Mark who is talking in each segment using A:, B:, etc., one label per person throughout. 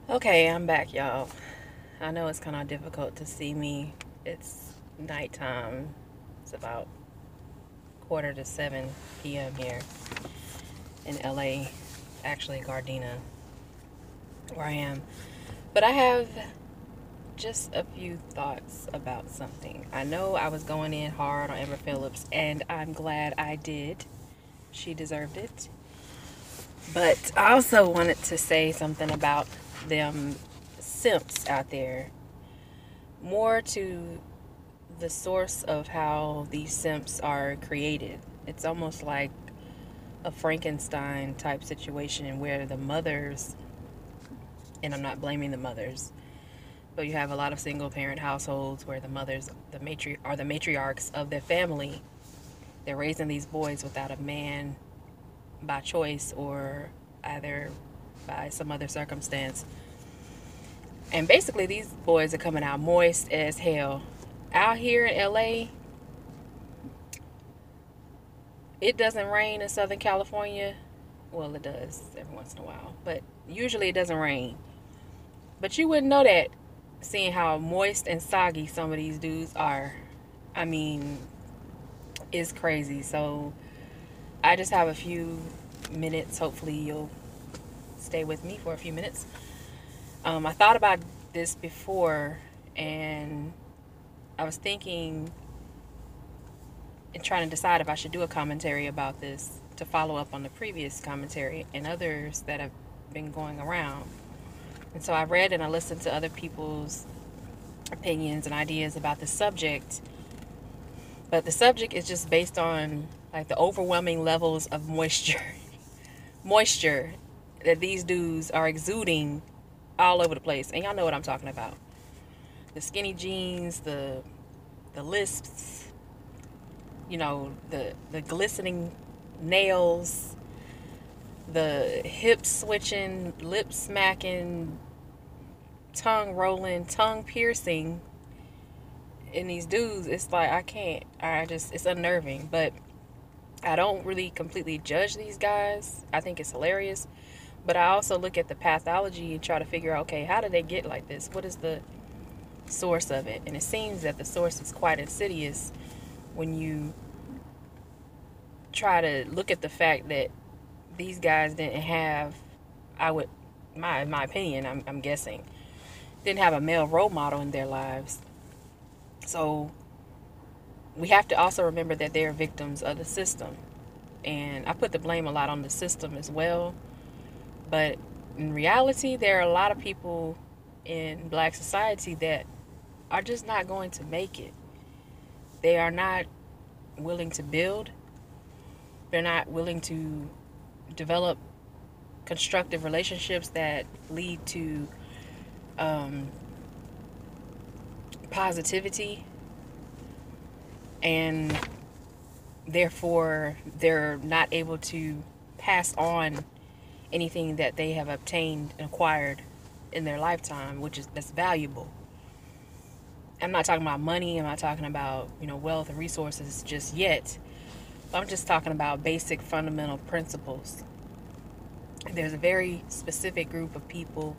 A: Okay, I'm back, y'all. I know it's kind of difficult to see me. It's nighttime. It's about quarter to 7 p.m. here in LA, actually Gardena, where I am. But I have just a few thoughts about something. I know I was going in hard on Amber Phillips, and I'm glad I did. She deserved it. But I also wanted to say something about them simps out there. More to the source of how these simps are created. It's almost like a Frankenstein type situation where the mothers, and I'm not blaming the mothers, but you have a lot of single parent households where the mothers, are the matriarchs of their family. They're raising these boys without a man by choice or either by some other circumstance. And basically, these boys are coming out moist as hell. Out here in LA, it doesn't rain in Southern California. Well, it does every once in a while, but usually it doesn't rain. But you wouldn't know that seeing how moist and soggy some of these dudes are. I mean, it's crazy. So I just have a few minutes. Hopefully, you'll stay with me for a few minutes. I thought about this before, and I was thinking and trying to decide if I should do a commentary about this to follow up on the previous commentary and others that have been going around. And so I read and I listened to other people's opinions and ideas about the subject. But the subject is just based on like the overwhelming levels of moisture that these dudes are exuding all over the place. And y'all know what I'm talking about. The skinny jeans, the lisps, the glistening nails, the hip switching, lip smacking, tongue rolling, tongue piercing in these dudes. It's like I can't. It's unnerving. But I don't really completely judge these guys. I think it's hilarious. But I also look at the pathology and try to figure out, okay, how did they get like this? What is the source of it? And it seems that the source is quite insidious when you try to look at the fact that these guys didn't have, I would, my opinion, I'm guessing, didn't have a male role model in their lives. So we have to also remember that they're victims of the system. And I put the blame a lot on the system as well. But in reality, there are a lot of people in black society that are just not going to make it. They are not willing to build. They're not willing to develop constructive relationships that lead to positivity, and therefore they're not able to pass on anything that they have obtained and acquired in their lifetime, that's valuable. I'm not talking about money. I'm not talking about wealth and resources just yet. I'm just talking about basic fundamental principles. There's a very specific group of people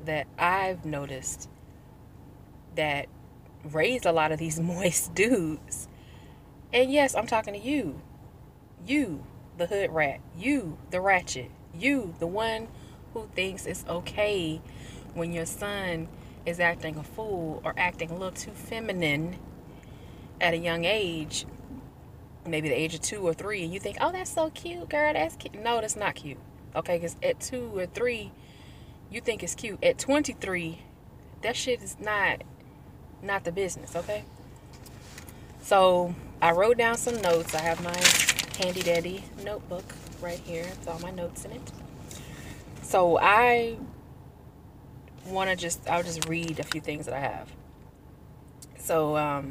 A: that I've noticed that raised a lot of these moist dudes. And yes, I'm talking to you. You, the hood rat. You, the ratchet. You, the one who thinks it's okay when your son is acting a fool or acting a little too feminine at a young age, maybe the age of 2 or 3, and you think, oh, that's so cute, girl, that's cute. No, that's not cute. Okay, because at 2 or 3, you think it's cute. At 23, that shit is not the business, okay? So I wrote down some notes. I have my handy dandy notebook right here. It's all my notes in it. So I'll just read a few things that I have. So,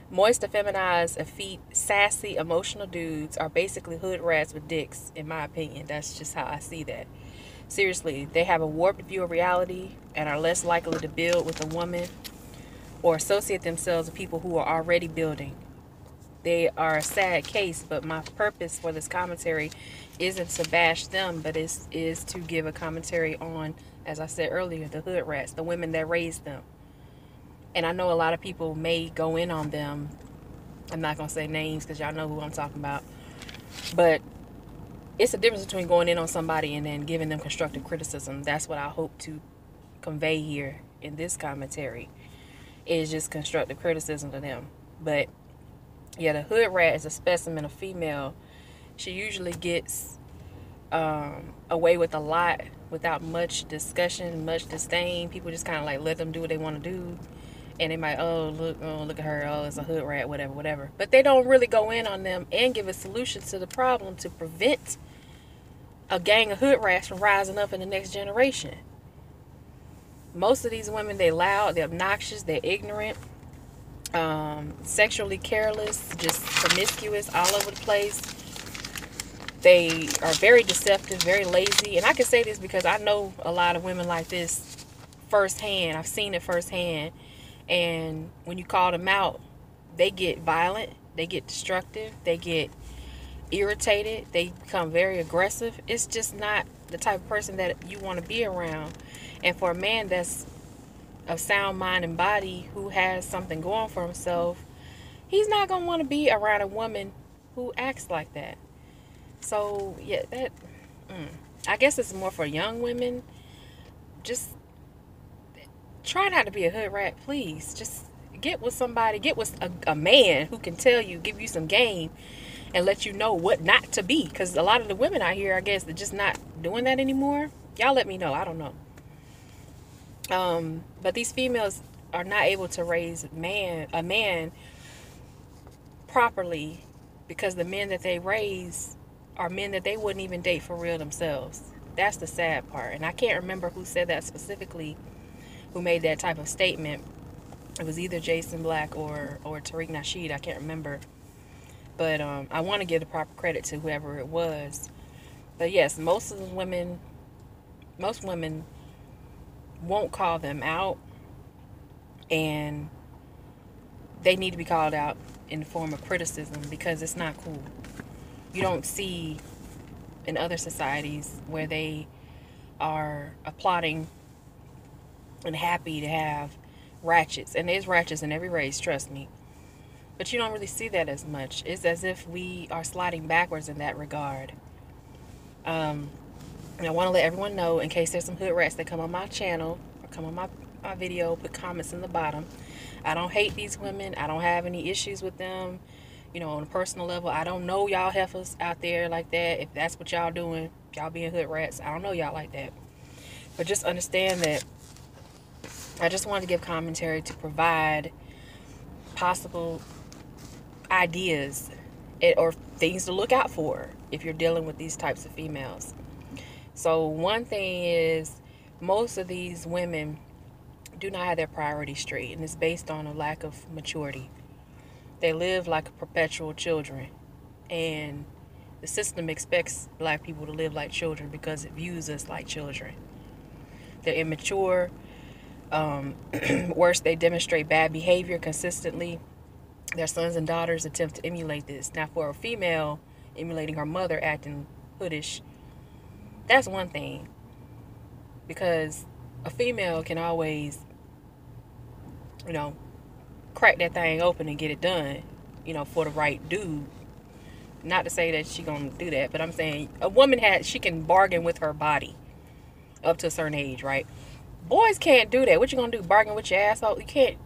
A: moist, effeminized, effete, sassy, emotional dudes are basically hood rats with dicks, in my opinion. That's just how I see that. Seriously, they have a warped view of reality and are less likely to build with a woman or associate themselves with people who are already building. They are a sad case, but my purpose for this commentary isn't to bash them, but is to give a commentary on, as I said earlier, the hood rats, the women that raised them. And I know a lot of people may go in on them. I'm not going to say names because y'all know who I'm talking about. But it's a difference between going in on somebody and then giving them constructive criticism. That's what I hope to convey here in this commentary, is just constructive criticism to them. But yeah, the hood rat is a specimen of female. She usually gets away with a lot without much discussion, much disdain. People just kind of like let them do what they want to do. And they might, oh, look at her, oh, it's a hood rat, whatever. But they don't really go in on them and give a solution to the problem to prevent a gang of hood rats from rising up in the next generation. Most of these women, they loud, they're obnoxious, they're ignorant, sexually careless, just promiscuous, all over the place. They are very deceptive, very lazy. And I can say this because I know a lot of women like this firsthand. I've seen it firsthand. And when you call them out, they get violent, they get destructive, they get irritated, they become very aggressive. It's just not the type of person that you want to be around. And for a man that's of sound mind and body, who has something going for himself, he's not going to want to be around a woman who acts like that. So yeah, I guess it's more for young women. Just try not to be a hood rat, please. Just get with somebody, get with a man who can tell you, give you some game and let you know what not to be. Because a lot of the women out here, I guess, they're just not doing that anymore. Y'all let me know. I don't know. But these females are not able to raise a man properly, because the men that they raise are men that they wouldn't even date for real themselves. That's the sad part. And I can't remember who said that specifically, who made that type of statement. It was either Jason Black or Tariq Nasheed. I can't remember. But I want to give the proper credit to whoever it was. But yes, most women won't call them out, and they need to be called out in the form of criticism, because it's not cool. You don't see in other societies where they are applauding and happy to have ratchets, and there's ratchets in every race, trust me, but you don't really see that as much. It's as if we are sliding backwards in that regard. And I want to let everyone know, in case there's some hood rats that come on my channel or come on my video, put comments in the bottom. I don't hate these women. I don't have any issues with them. You know, on a personal level, I don't know y'all heifers out there like that. If that's what y'all doing, y'all being hood rats, I don't know y'all like that. But just understand that I just wanted to give commentary to provide possible ideas or things to look out for if you're dealing with these types of females. So one thing is, most of these women do not have their priorities straight, and it's based on a lack of maturity. They live like perpetual children, and the system expects black people to live like children because it views us like children. They're immature. Worse, they demonstrate bad behavior consistently. Their sons and daughters attempt to emulate this. Now, for a female emulating her mother acting hoodish, that's one thing, because a female can always, you know, crack that thing open and get it done, you know, for the right dude. Not to say that she gonna do that, but I'm saying a woman she can bargain with her body up to a certain age, right? Boys can't do that. What you gonna do? Bargain with your asshole? You can't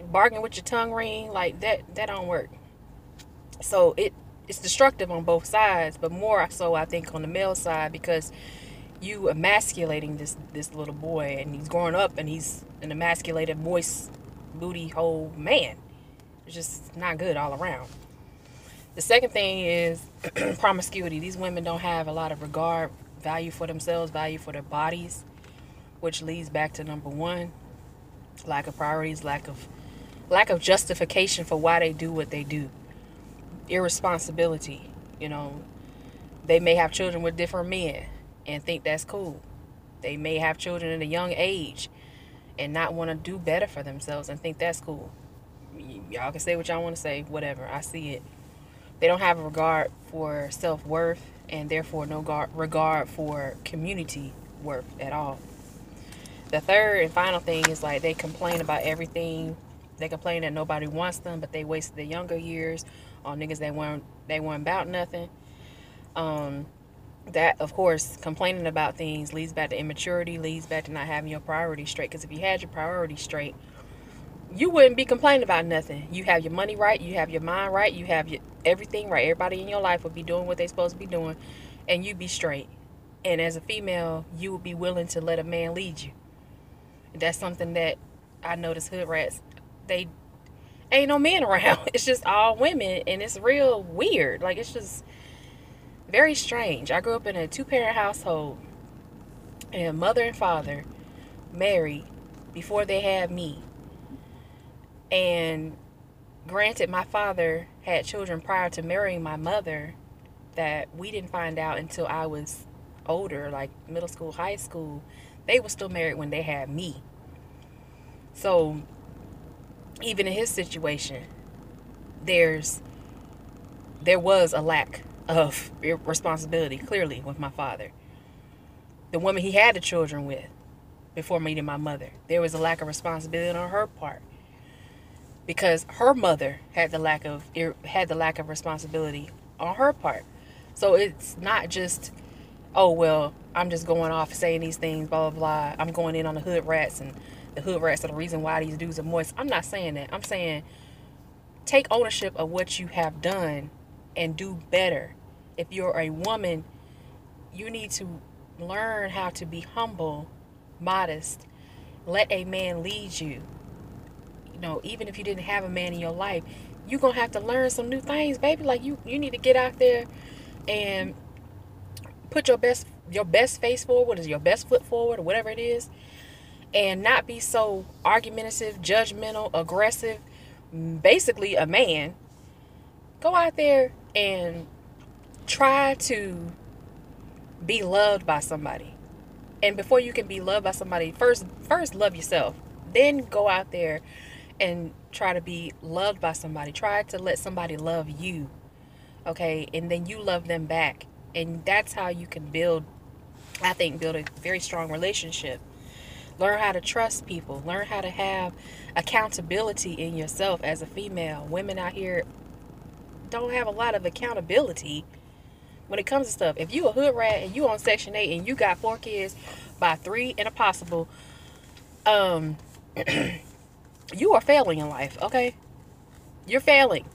A: bargain with your tongue ring like that. That don't work. So it's destructive on both sides, but more so I think on the male side, because you emasculating this little boy, and he's growing up and he's an emasculated, moist, booty hole man. It's just not good all around. The second thing is promiscuity. These women don't have a lot of regard, value for themselves, value for their bodies, which leads back to number one: lack of priorities, lack of justification for why they do what they do. Irresponsibility. You know, they may have children with different men and think that's cool. They may have children at a young age and not want to do better for themselves and think that's cool. Y'all can say what y'all want to say, whatever. I see it. They don't have a regard for self-worth, and therefore no regard for community worth at all. The third and final thing is like they complain about everything. They complain that nobody wants them, but they wasted their younger years on niggas they weren't about nothing. Um, that of course, complaining about things leads back to immaturity, leads back to not having your priorities straight. Because if you had your priorities straight, you wouldn't be complaining about nothing. You have your money right, you have your mind right, you have your everything right. Everybody in your life would be doing what they supposed to be doing, and you'd be straight. And as a female, you would be willing to let a man lead you. That's something that I notice hood rats, they ain't no men around. It's just all women, and it's real weird. Like, it's just very strange. I grew up in a two-parent household, and mother and father married before they had me. And granted, my father had children prior to marrying my mother that we didn't find out until I was older, like middle school, high school. They were still married when they had me. So even in his situation, there was a lack of responsibility, clearly, with my father. The woman he had the children with before meeting my mother, there was a lack of responsibility on her part, because her mother had the lack of responsibility on her part. So it's not just, oh well, I'm just going off saying these things, blah blah blah. I'm going in on the hood rats, and the hood rats are the reason why these dudes are moist. I'm not saying that. I'm saying take ownership of what you have done and do better. If you're a woman, you need to learn how to be humble, modest. Let a man lead you. You know, even if you didn't have a man in your life, you're going to have to learn some new things, baby. Like, you need to get out there and put your best face forward, is your best foot forward, or whatever it is, and not be so argumentative, judgmental, aggressive, basically a man. Go out there and try to be loved by somebody. And before you can be loved by somebody, first love yourself. Then go out there and try to be loved by somebody. Try to let somebody love you. Okay? And then you love them back. And that's how you can build a very strong relationship. Learn how to trust people. Learn how to have accountability in yourself as a female. Women out here don't have a lot of accountability when it comes to stuff. If you a hood rat and you on Section 8 and you got 4 kids by 3 and a possible, you are failing in life, okay? You're failing.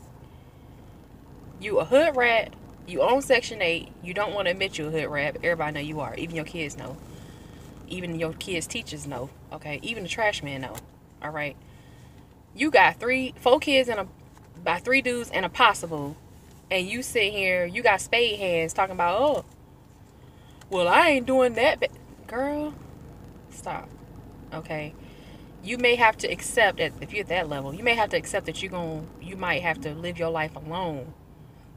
A: You a hood rat. You own Section 8. You don't want to admit you're a hood rat, but everybody know you are. Even your kids know. Even your kids' teachers know, okay? Even the trash man know, all right? You got 4 kids by 3 dudes and a possible, and you sit here, you got spade hands talking about, oh, well, I ain't doing that. Girl, stop, okay? You may have to accept, if you're at that level, you may have to accept that you might have to live your life alone,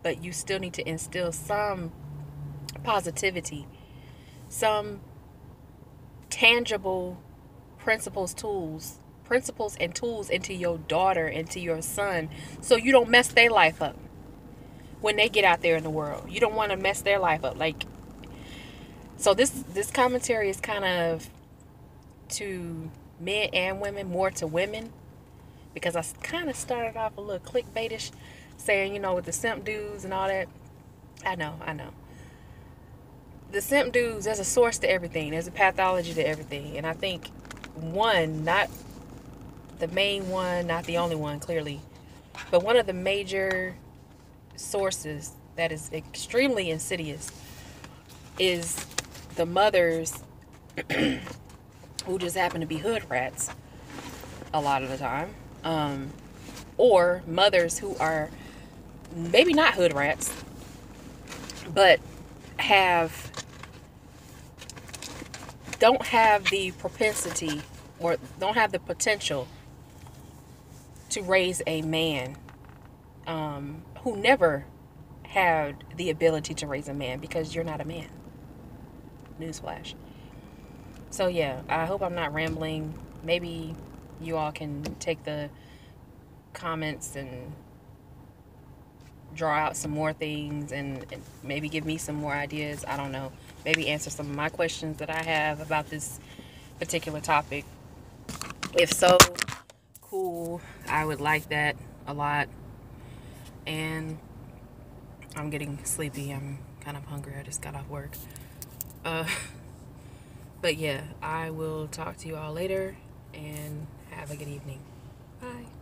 A: but you still need to instill some positivity, some tangible principles and tools into your daughter, into your son, so you don't mess their life up when they get out there in the world. You don't want to mess their life up. Like, so this commentary is kind of to men and women, more to women, because I kind of started off a little clickbaitish, saying, you know, with the simp dudes and all that. I know. The simp dudes, there's a source to everything. There's a pathology to everything. And I think one, not the main one, not the only one, clearly, but one of the major sources that is extremely insidious is the mothers who just happen to be hood rats a lot of the time. Or mothers who are maybe not hood rats, but don't have the propensity or don't have the potential to raise a man, who never had the ability to raise a man, because you're not a man. Newsflash. So yeah, I hope I'm not rambling. Maybe you all can take the comments and draw out some more things, and maybe give me some more ideas. I don't know. Maybe answer some of my questions that I have about this particular topic. If so, cool. I would like that a lot. And I'm getting sleepy. I'm kind of hungry. I just got off work. Uh, but yeah, I will talk to you all later and have a good evening. Bye.